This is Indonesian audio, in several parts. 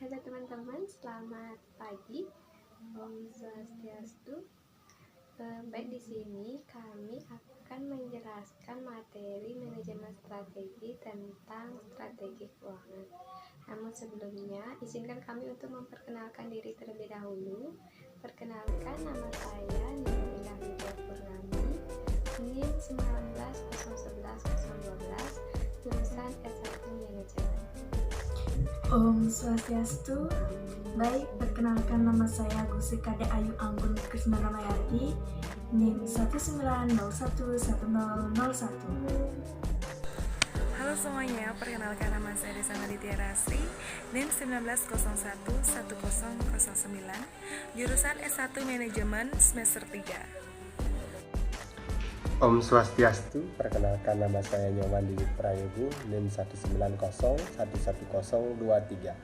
Halo teman-teman, selamat pagi. Om Swastiastu. Baik, di sini kami akan menjelaskan materi manajemen strategi tentang strategi keuangan. Namun sebelumnya, izinkan kami untuk memperkenalkan diri terlebih dahulu. Perkenalkan, nama saya Nina Widya Purnami, NIM 19011-012, jurusan S1 Manajemen. Om Swastiastu. Baik, perkenalkan nama saya Gusika Ayu Anggun Krisnaramayati, NIM 190110001. Halo semuanya, perkenalkan nama saya Desa Naditya Rasri, NIM 190111009, jurusan S1 Manajemen semester 3. Om Swastiastu, perkenalkan nama saya Nyoman Didi Prayogo, NIM 190111023,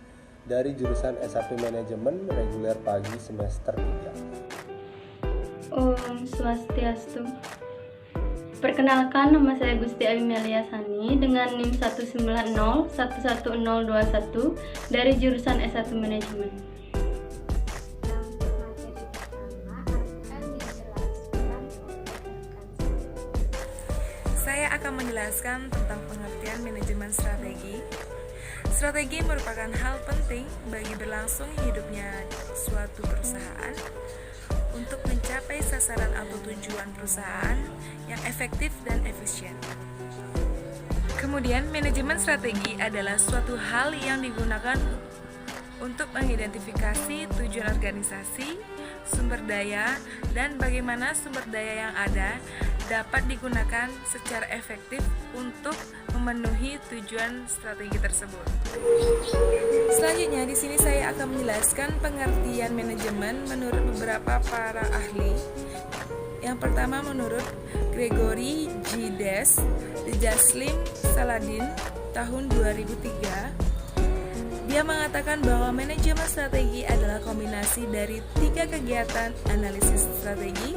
dari jurusan S1 Manajemen reguler pagi semester 3. Om Swastiastu. Perkenalkan, nama saya Gusti Ayu Meliasani dengan NIM 190111021 dari jurusan S1 Manajemen. Saya akan menjelaskan tentang pengertian manajemen strategi. Strategi merupakan hal penting bagi berlangsung hidupnya suatu perusahaan untuk mencapai sasaran atau tujuan perusahaan yang efektif dan efisien. Kemudian, manajemen strategi adalah suatu hal yang digunakan untuk mengidentifikasi tujuan organisasi, sumber daya, dan bagaimana sumber daya yang ada dapat digunakan secara efektif untuk memenuhi tujuan strategi tersebut. Selanjutnya, di sini saya akan menjelaskan pengertian manajemen menurut beberapa para ahli. Yang pertama menurut Gregory G. Des, Jaslim Saladin, tahun 2003. Dia mengatakan bahwa manajemen strategi adalah kombinasi dari 3 kegiatan: analisis strategi,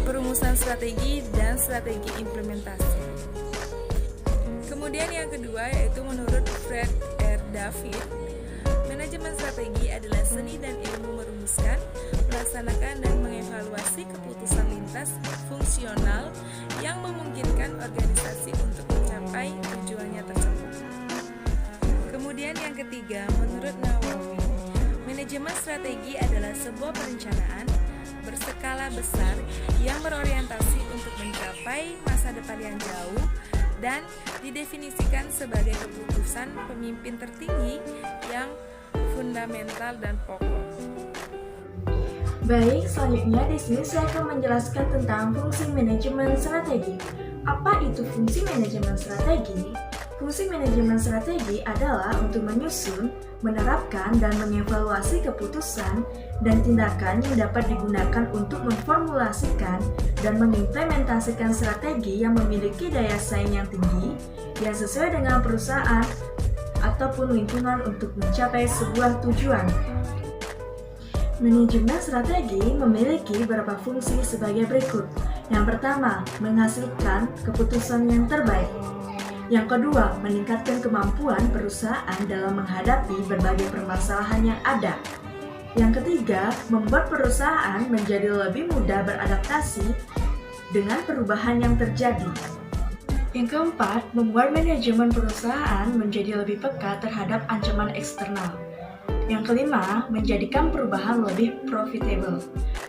perumusan strategi, dan strategi implementasi. Kemudian yang kedua yaitu menurut Fred R. David, manajemen strategi adalah seni dan ilmu merumuskan, melaksanakan, dan mengevaluasi keputusan lintas fungsional yang memungkinkan organisasi untuk mencapai tujuannya tersebut. Kemudian yang ketiga, menurut Nawawi, manajemen strategi adalah sebuah perencanaan berskala besar yang berorientasi untuk mencapai masa depan yang jauh dan didefinisikan sebagai keputusan pemimpin tertinggi yang fundamental dan pokok. Baik, selanjutnya di sini saya akan menjelaskan tentang fungsi manajemen strategi. Apa itu fungsi manajemen strategi? Fungsi manajemen strategi adalah untuk menyusun, menerapkan, dan mengevaluasi keputusan dan tindakan yang dapat digunakan untuk memformulasikan dan mengimplementasikan strategi yang memiliki daya saing yang tinggi, yang sesuai dengan perusahaan ataupun lingkungan untuk mencapai sebuah tujuan. Manajemen strategi memiliki beberapa fungsi sebagai berikut. Yang pertama, menghasilkan keputusan yang terbaik. Yang kedua, meningkatkan kemampuan perusahaan dalam menghadapi berbagai permasalahan yang ada. Yang ketiga, membuat perusahaan menjadi lebih mudah beradaptasi dengan perubahan yang terjadi. Yang keempat, membuat manajemen perusahaan menjadi lebih peka terhadap ancaman eksternal. Yang kelima, menjadikan perubahan lebih profitable.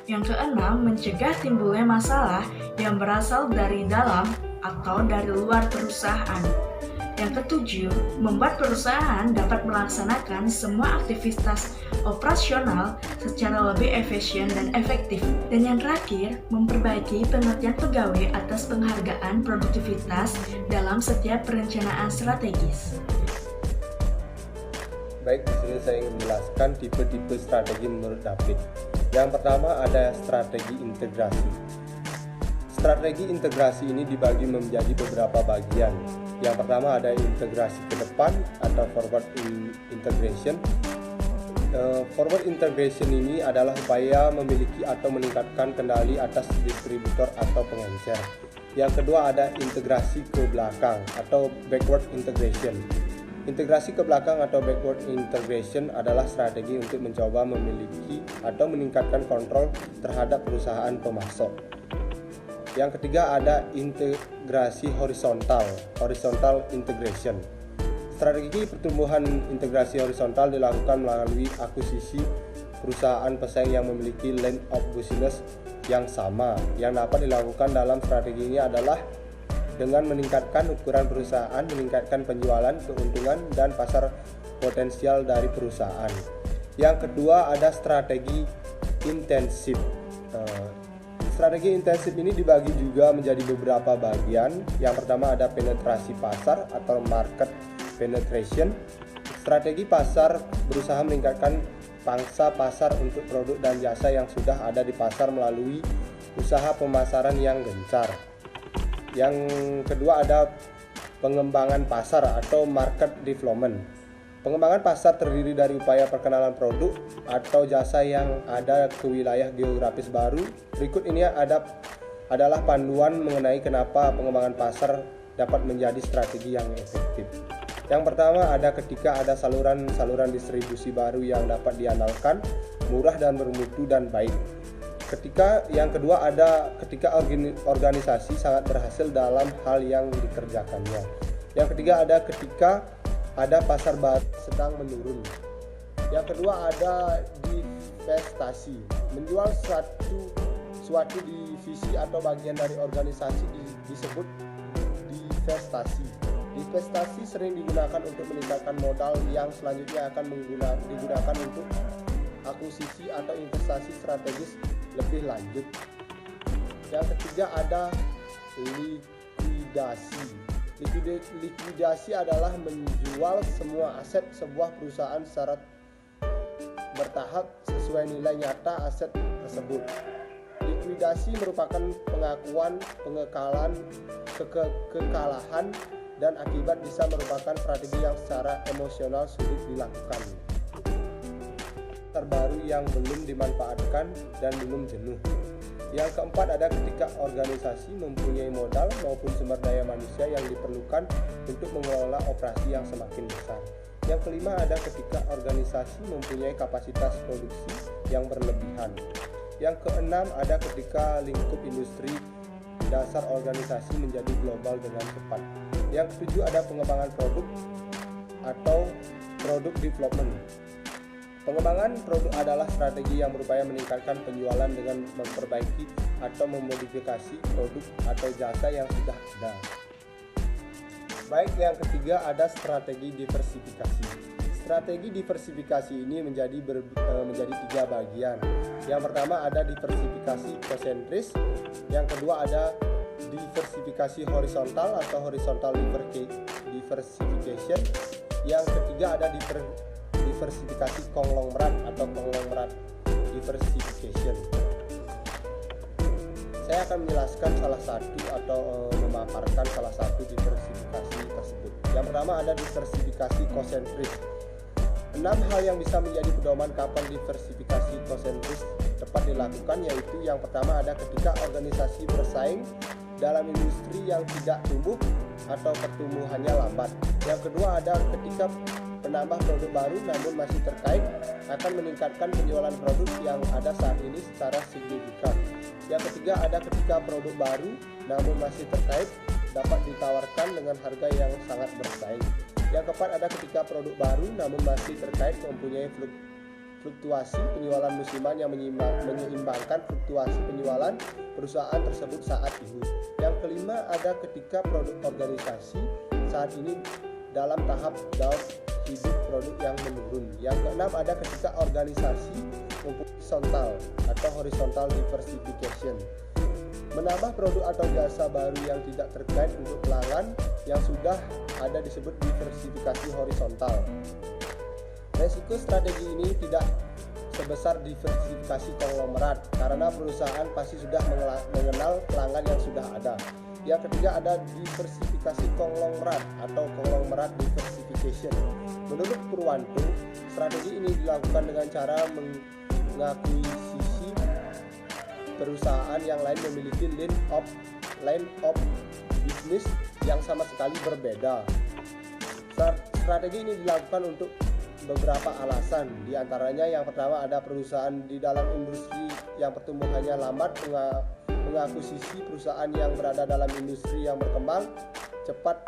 Yang keenam, mencegah timbulnya masalah yang berasal dari dalam atau dari luar perusahaan. Yang ketujuh, membuat perusahaan dapat melaksanakan semua aktivitas operasional secara lebih efisien dan efektif. Dan yang terakhir, memperbaiki pengertian pegawai atas penghargaan produktivitas dalam setiap perencanaan strategis. Baik, di sini saya ingin menjelaskan tipe-tipe strategi menurut David. Yang pertama ada strategi integrasi. Strategi integrasi ini dibagi menjadi beberapa bagian. Yang pertama ada integrasi ke depan atau forward integration. Forward integration ini adalah upaya memiliki atau meningkatkan kendali atas distributor atau pengencer. Yang kedua ada integrasi ke belakang atau backward integration. Integrasi ke belakang atau backward integration adalah strategi untuk mencoba memiliki atau meningkatkan kontrol terhadap perusahaan pemasok. Yang ketiga ada integrasi horizontal integration. Strategi pertumbuhan integrasi horizontal dilakukan melalui akuisisi perusahaan pesaing yang memiliki line of business yang sama. Yang dapat dilakukan dalam strategi ini adalah dengan meningkatkan ukuran perusahaan, meningkatkan penjualan, keuntungan, dan pasar potensial dari perusahaan. Yang kedua ada strategi intensif. Strategi intensif ini dibagi juga menjadi beberapa bagian. Yang pertama ada penetrasi pasar atau market penetration. Strategi pasar berusaha meningkatkan pangsa pasar untuk produk dan jasa yang sudah ada di pasar melalui usaha pemasaran yang gencar. Yang kedua ada pengembangan pasar atau market development. Pengembangan pasar terdiri dari upaya perkenalan produk atau jasa yang ada ke wilayah geografis baru. Berikut ini adalah panduan mengenai kenapa pengembangan pasar dapat menjadi strategi yang efektif. Yang pertama ada ketika ada saluran distribusi baru yang dapat diandalkan, murah dan bermutu dan baik. Yang kedua ada ketika organisasi sangat berhasil dalam hal yang dikerjakannya. Yang ketiga ada ketika ada pasar baru sedang menurun. Yang kedua ada divestasi, menjual suatu divisi atau bagian dari organisasi disebut divestasi. Divestasi sering digunakan untuk meningkatkan modal yang selanjutnya akan digunakan untuk akuisisi atau investasi strategis lebih lanjut. Yang ketiga ada likuidasi. Likuidasi adalah menjual semua aset sebuah perusahaan secara bertahap sesuai nilai nyata aset tersebut. Likuidasi merupakan pengakuan kekalahan dan akibat bisa merupakan strategi yang secara emosional sulit dilakukan. Terbaru yang belum dimanfaatkan dan belum jenuh. Yang keempat ada ketika organisasi mempunyai modal maupun sumber daya manusia yang diperlukan untuk mengelola operasi yang semakin besar. Yang kelima ada ketika organisasi mempunyai kapasitas produksi yang berlebihan. Yang keenam ada ketika lingkup industri dasar organisasi menjadi global dengan cepat. Yang ketujuh ada pengembangan produk atau product development. Pengembangan produk adalah strategi yang berupaya meningkatkan penjualan dengan memperbaiki atau memodifikasi produk atau jasa yang sudah ada. Baik, yang ketiga ada strategi diversifikasi. Strategi diversifikasi ini menjadi tiga bagian. Yang pertama ada diversifikasi konsentris, yang kedua ada diversifikasi horizontal atau horizontal diversification, yang ketiga ada diversifikasi konglomerat atau konglomerat diversification. Saya akan menjelaskan salah satu atau memaparkan salah satu diversifikasi tersebut. Yang pertama ada diversifikasi konsentris. 6 hal yang bisa menjadi pedoman kapan diversifikasi konsentris tepat dilakukan, yaitu yang pertama ada ketika organisasi bersaing dalam industri yang tidak tumbuh atau pertumbuhannya lambat. Yang kedua ada ketika penambah produk baru namun masih terkait akan meningkatkan penjualan produk yang ada saat ini secara signifikan. Yang ketiga ada ketika produk baru namun masih terkait dapat ditawarkan dengan harga yang sangat bersaing. Yang keempat ada ketika produk baru namun masih terkait mempunyai fluktuasi penjualan musiman yang menyeimbangkan fluktuasi penjualan perusahaan tersebut saat ini. Yang kelima ada ketika produk organisasi saat ini dalam tahap down hidup produk yang menurun. Yang keenam ada ketika organisasi horizontal atau horizontal diversification, menambah produk atau jasa baru yang tidak terkait untuk pelanggan yang sudah ada disebut diversifikasi horizontal. Resiko strategi ini tidak sebesar diversifikasi konglomerat karena perusahaan pasti sudah mengenal pelanggan yang sudah ada. Yang ketiga ada diversifikasi konglomerat atau konglomerat diversification. Menurut Purwanto, strategi ini dilakukan dengan cara mengakuisisi perusahaan yang lain memiliki line of business yang sama sekali berbeda. Strategi ini dilakukan untuk beberapa alasan. Di antaranya yang pertama, ada perusahaan di dalam industri yang pertumbuhannya lambat mengakuisisi perusahaan yang berada dalam industri yang berkembang cepat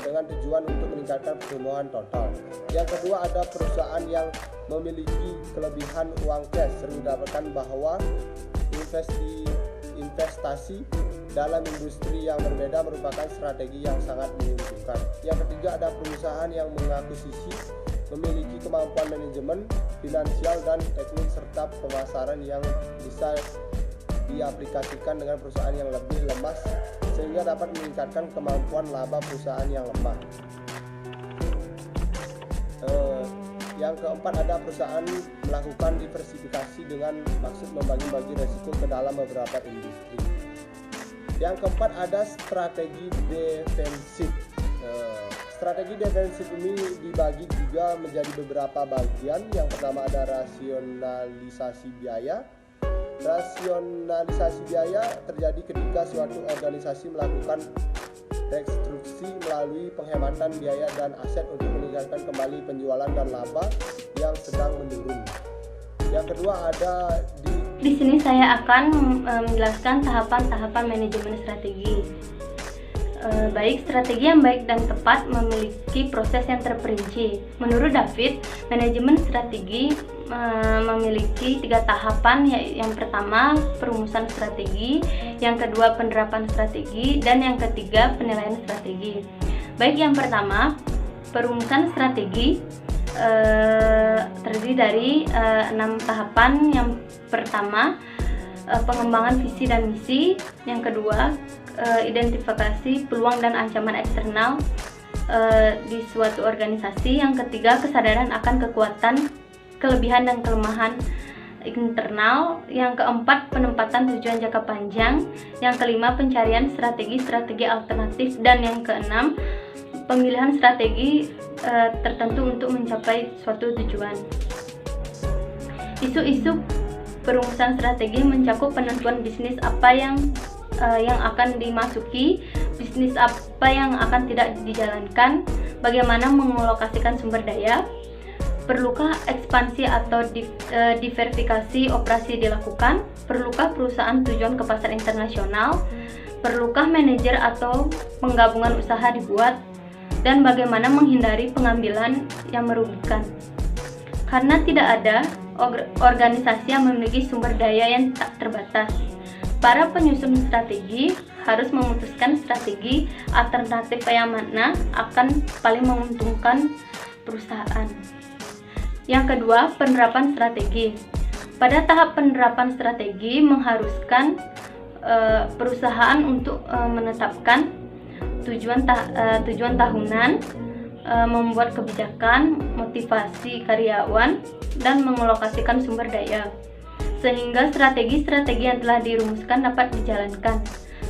dengan tujuan untuk meningkatkan pertumbuhan total. Yang kedua, ada perusahaan yang memiliki kelebihan uang cash, sering didapatkan bahwa investasi dalam industri yang berbeda merupakan strategi yang sangat menguntungkan. Yang ketiga, ada perusahaan yang mengakuisisi memiliki kemampuan manajemen, finansial, dan teknik serta pemasaran yang bisa diaplikasikan dengan perusahaan yang lebih lemah sehingga dapat meningkatkan kemampuan laba perusahaan yang lemah. Yang keempat, ada perusahaan melakukan diversifikasi dengan maksud membagi-bagi resiko ke dalam beberapa industri. Yang keempat, ada strategi defensif. Strategi defensif ini dibagi juga menjadi beberapa bagian. Yang pertama, ada rasionalisasi biaya. Rasionalisasi biaya terjadi ketika suatu organisasi melakukan rekonstruksi melalui penghematan biaya dan aset untuk meningkatkan kembali penjualan dan laba yang sedang menurun. Yang kedua, ada Di sini saya akan menjelaskan tahapan-tahapan manajemen strategi. Baik, strategi yang baik dan tepat memiliki proses yang terperinci. Menurut David, manajemen strategi memiliki 3 tahapan. Yang pertama, perumusan strategi, yang kedua, penerapan strategi, dan yang ketiga, penilaian strategi. Baik, yang pertama, perumusan strategi terdiri dari 6 tahapan. Yang pertama, pengembangan visi dan misi. Yang kedua, identifikasi peluang dan ancaman eksternal di suatu organisasi. Yang ketiga, kesadaran akan kekuatan, kelebihan dan kelemahan internal. Yang keempat, penempatan tujuan jangka panjang. Yang kelima, pencarian strategi-strategi alternatif. Dan yang keenam, pemilihan strategi tertentu untuk mencapai suatu tujuan. Isu-isu perumusan strategi mencakup penentuan bisnis apa yang akan dimasuki, bisnis apa yang akan tidak dijalankan, bagaimana mengalokasikan sumber daya, perlukah ekspansi atau diversifikasi operasi dilakukan, perlukah perusahaan tujuan ke pasar internasional, perlukah manajer atau penggabungan usaha dibuat, dan bagaimana menghindari pengambilan yang merugikan. Karena tidak ada organisasi yang memiliki sumber daya yang tak terbatas, para penyusun strategi harus memutuskan strategi alternatif yang mana akan paling menguntungkan perusahaan. Yang kedua, penerapan strategi. Pada tahap penerapan strategi mengharuskan perusahaan untuk menetapkan tujuan tahunan, membuat kebijakan, motivasi karyawan, dan mengalokasikan sumber daya, sehingga strategi-strategi yang telah dirumuskan dapat dijalankan.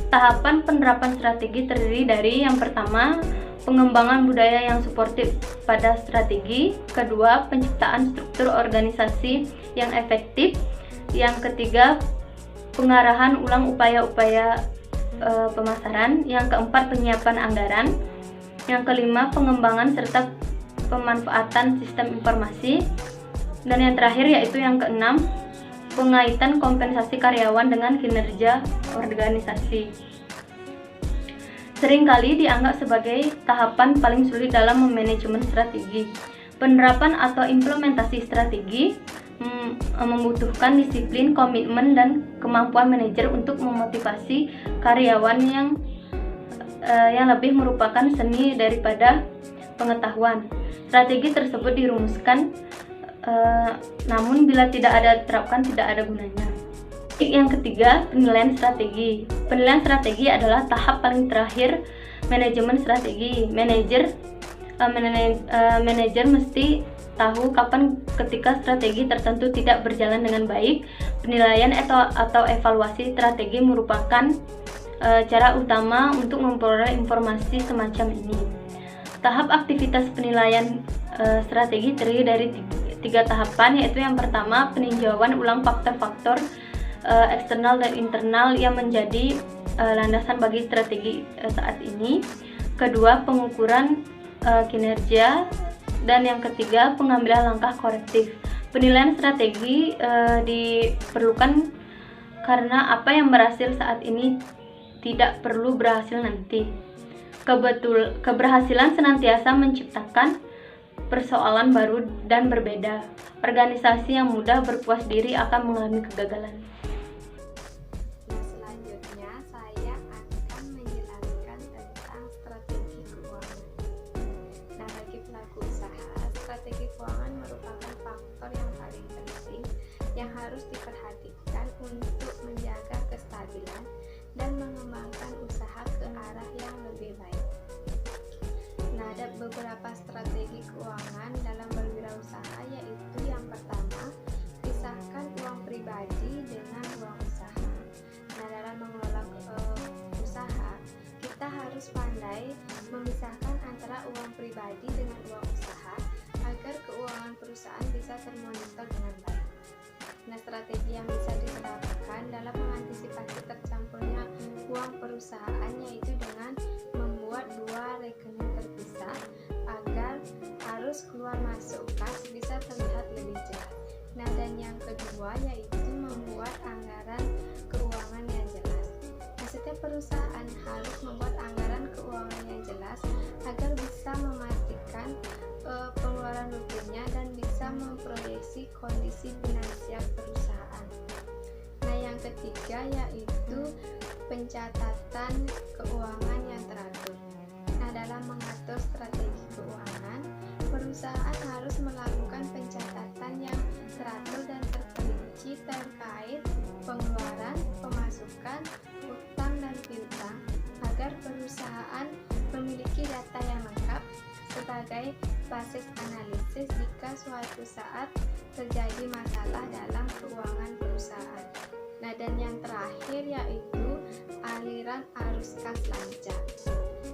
Tahapan penerapan strategi terdiri dari yang pertama, pengembangan budaya yang suportif pada strategi, kedua, penciptaan struktur organisasi yang efektif, yang ketiga, pengarahan ulang upaya-upaya pemasaran, yang keempat, penyiapan anggaran, yang kelima, pengembangan serta pemanfaatan sistem informasi, dan yang terakhir yaitu yang keenam, pengaitan kompensasi karyawan dengan kinerja organisasi. Seringkali dianggap sebagai tahapan paling sulit dalam memanajemen strategi. Penerapan atau implementasi strategi membutuhkan disiplin, komitmen, dan kemampuan manajer untuk memotivasi karyawan yang lebih merupakan seni daripada pengetahuan. Strategi tersebut dirumuskan, namun bila tidak ada diterapkan tidak ada gunanya. Yang ketiga, penilaian strategi. Penilaian strategi adalah tahap paling terakhir manajemen strategi. Manajer mesti tahu kapan ketika strategi tertentu tidak berjalan dengan baik. Penilaian atau evaluasi strategi merupakan cara utama untuk memperoleh informasi semacam ini. Tahap aktivitas penilaian strategi terdiri dari 3 tahapan, yaitu yang pertama, peninjauan ulang faktor-faktor eksternal dan internal yang menjadi landasan bagi strategi saat ini. Kedua, pengukuran kinerja, dan yang ketiga pengambilan langkah korektif. Penilaian strategi diperlukan karena apa yang berhasil saat ini tidak perlu berhasil nanti. Keberhasilan senantiasa menciptakan persoalan baru dan berbeda. Organisasi yang mudah berpuas diri akan mengalami kegagalan. Nah, selanjutnya saya akan menjelaskan tentang strategi keuangan. Nah, bagi pelaku usaha, strategi keuangan merupakan faktor yang paling penting yang harus diperhatikan untuk menjaga kestabilan dan mengembangkan usaha ke arah yang lebih baik. Nah, ada beberapa strategi keuangan dalam berwirausaha, yaitu yang pertama, pisahkan uang pribadi dengan uang usaha. Nah, dalam mengelola usaha, kita harus pandai memisahkan antara uang pribadi dengan uang usaha agar keuangan perusahaan bisa termonitor dengan baik. Nah, strategi yang bisa diterapkan dalam mengantisipasi tercampurnya uang perusahaan yaitu dengan membuat 2 rekening terpisah agar arus keluar masuk kas bisa terlihat lebih jelas. Nah, dan yang kedua yaitu membuat anggaran keuangan yang jelas. Nah, setiap perusahaan harus membuat anggaran keuangan yang jelas agar bisa memastikan pengeluaran rutinnya dan bisa memproyeksi kondisi finansial perusahaan. Nah, yang ketiga yaitu pencatatan keuangan yang teratur. Nah, dalam mengatur strategi keuangan, perusahaan harus melakukan pencatatan yang teratur dan terperinci terkait pengeluaran, pemasukan, utang dan piutang agar perusahaan memiliki data yang lengkap sebagai basis analisis jika suatu saat terjadi masalah dalam keuangan perusahaan. Nah, dan yang terakhir yaitu aliran arus kas lancar.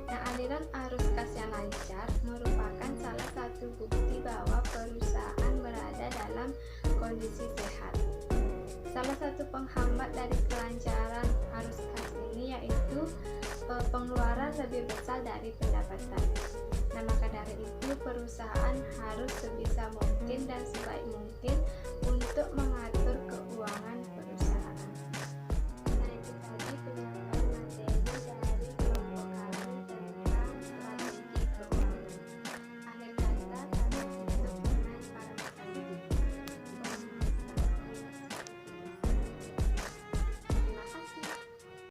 Nah, aliran arus kas yang lancar merupakan salah satu bukti bahwa perusahaan berada dalam kondisi sehat. Salah satu penghambat dari kelancaran arus kas ini yaitu pengeluaran lebih besar dari pendapatan. Nah, maka dari itu perusahaan harus sebisa mungkin dan sebaik mungkin untuk